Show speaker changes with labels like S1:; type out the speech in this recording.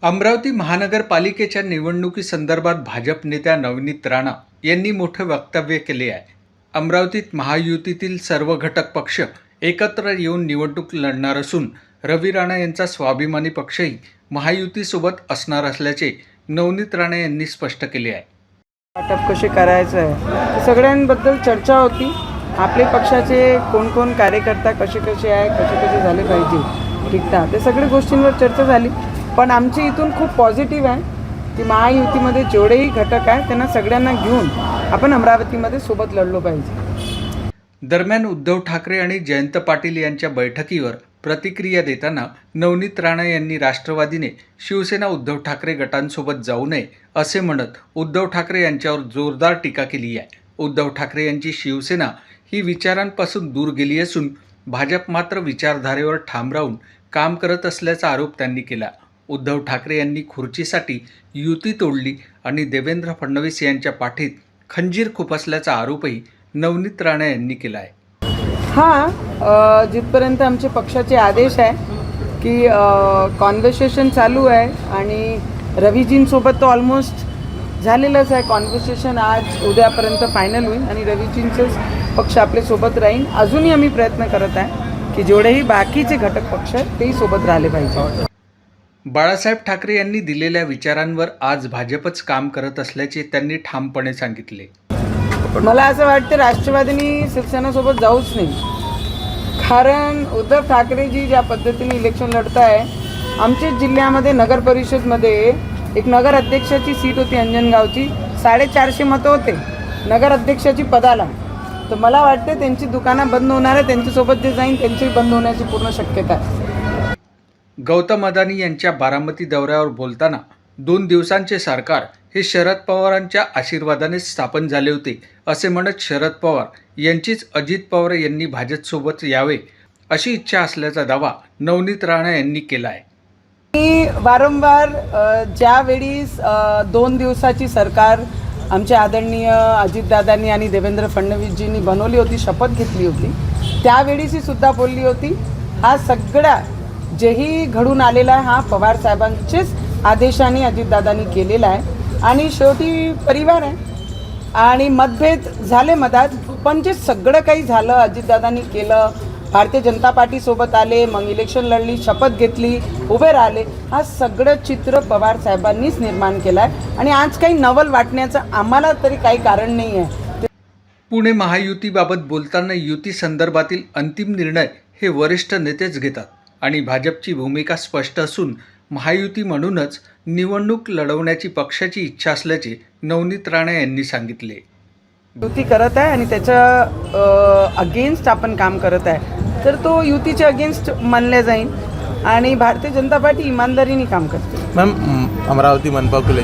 S1: अमरावती महानगरपालिकेच्या निवडणुकीसंदर्भात भाजप नेत्या नवनीत राणा यांनी मोठे वक्तव्य केले आहे. अमरावतीत महायुतीतील सर्व घटक पक्ष एकत्र येऊन निवडणूक लढणार असून रवी राणा यांचा स्वाभिमानी पक्षही महायुतीसोबत असणार असल्याचे नवनीत राणा यांनी स्पष्ट केले आहे.
S2: वाटप कसे करायचं आहे सगळ्यांबद्दल चर्चा होती. आपले पक्षाचे कोण कोण कार्यकर्ता कसे आहे, कसे झाले पाहिजे, ठीकठाक, ते सगळ्या गोष्टींवर चर्चा झाली. पण आमची इथून खूप पॉझिटिव्ह आहे की महायुतीमध्ये जेवढेही घटक आहेत त्यांना सगळ्यांना घेऊन आपण अमरावतीमध्ये सोबत लढलो पाहिजे.
S1: दरम्यान उद्धव ठाकरे आणि जयंत पाटील यांच्या बैठकीवर प्रतिक्रिया देताना नवनीत राणा यांनी राष्ट्रवादीने शिवसेना उद्धव ठाकरे गटांसोबत जाऊ नये असे म्हणत उद्धव ठाकरे यांच्यावर जोरदार टीका केली आहे. उद्धव ठाकरे यांची शिवसेना ही विचारांपासून दूर गेली असून भाजप मात्र विचारधारेवर ठाम राहून काम करत असल्याचा आरोप त्यांनी केला. उद्धव ठाकरे यांनी खुर्चीसाठी युती तोडली आणि देवेंद्र फडणवीस यांच्या पाठीत खंजीर खुपसल्याचा आरोपही नवनीत राणा यांनी केला आहे.
S2: जिथपर्यंत आमचे पक्षाचे आदेश आहे की कॉन्व्हर्सेशन चालू आहे आणि रवीजींसोबत तो ऑलमोस्ट झालेलंच आहे. कॉन्व्हर्सेशन आज उद्यापर्यंत फायनल होईल आणि रवीजींचेच पक्ष आपल्यासोबत राहील. अजूनही आम्ही प्रयत्न करत आहे की जेवढेही बाकीचे घटक पक्ष आहेत तेही सोबत राहिले पाहिजे.
S1: बाळासाहेब ठाकरे यांनी दिलेल्या विचारांवर आज भाजपच काम करत असल्याचे त्यांनी ठामपणे सांगितले.
S2: मला असं वाटतं राष्ट्रवादीनी शिवसेनासोबत जाऊच नाही, कारण उद्धव ठाकरेजी ज्या पद्धतीने इलेक्शन लढत आहे, आमच्याच जिल्ह्यामध्ये नगर परिषदमध्ये एक नगर अध्यक्षाची सीट होती अंजनगावची, 450 मतं होते नगर अध्यक्षाची पदाला. तर मला वाटतं त्यांची दुकानं बंद होणार आहे, त्यांच्यासोबत जे जाईन त्यांची बंद होण्याची पूर्ण शक्यता आहे.
S1: गौतम अदानी यांच्या बारामती दौऱ्यावर बोलताना 2 दिवसांचे सरकार हे शरद पवारांच्या आशीर्वादाने स्थापन झाले होते असे म्हणत शरद पवार यांचीच अजित पवार यांनी भाजपसोबत यावे अशी इच्छा असल्याचा दावा नवनीत राणा यांनी केला आहे.
S2: मी वारंवार ज्यावेळी 2 दिवसाची सरकार आमचे आदरणीय अजितदादांनी आणि देवेंद्र फडणवीसजींनी बनवली होती, शपथ घेतली होती, त्यावेळीची सुद्धा बोलली होती हा सगळा जेही घडून आलेला आहे हा पवार साहेबांचेच आदेशाने अजितदादांनी केलेला आहे. आणि शेवटी परिवार आहे आणि मतभेद झाले मधात, पण जे सगळं काही झालं अजितदादांनी केलं, भारतीय जनता पार्टीसोबत आले, मग इलेक्शन लढली, शपथ घेतली, उभे राहिले, हा सगळं चित्र पवार साहेबांनीच निर्माण केलं आहे आणि आज काही नवल वाटण्याचं आम्हाला तरी काही कारण नाही आहे.
S1: पुणे महायुतीबाबत बोलताना युती संदर्भातील अंतिम निर्णय हे वरिष्ठ नेतेच घेतात आणि भाजपची भूमिका स्पष्ट असून महायुती म्हणूनच निवडणूक लढवण्याची पक्षाची इच्छा असल्याचे नवनीत राणा यांनी सांगितले.
S2: युती करत आहे आणि त्याच्या अगेन्स्ट आपण काम करत आहे, तर तो युतीच्या अगेन्स्ट मानल्या जाईल आणि भारतीय जनता पार्टी इमानदारीने काम करते.
S3: मॅम, अमरावती मनपा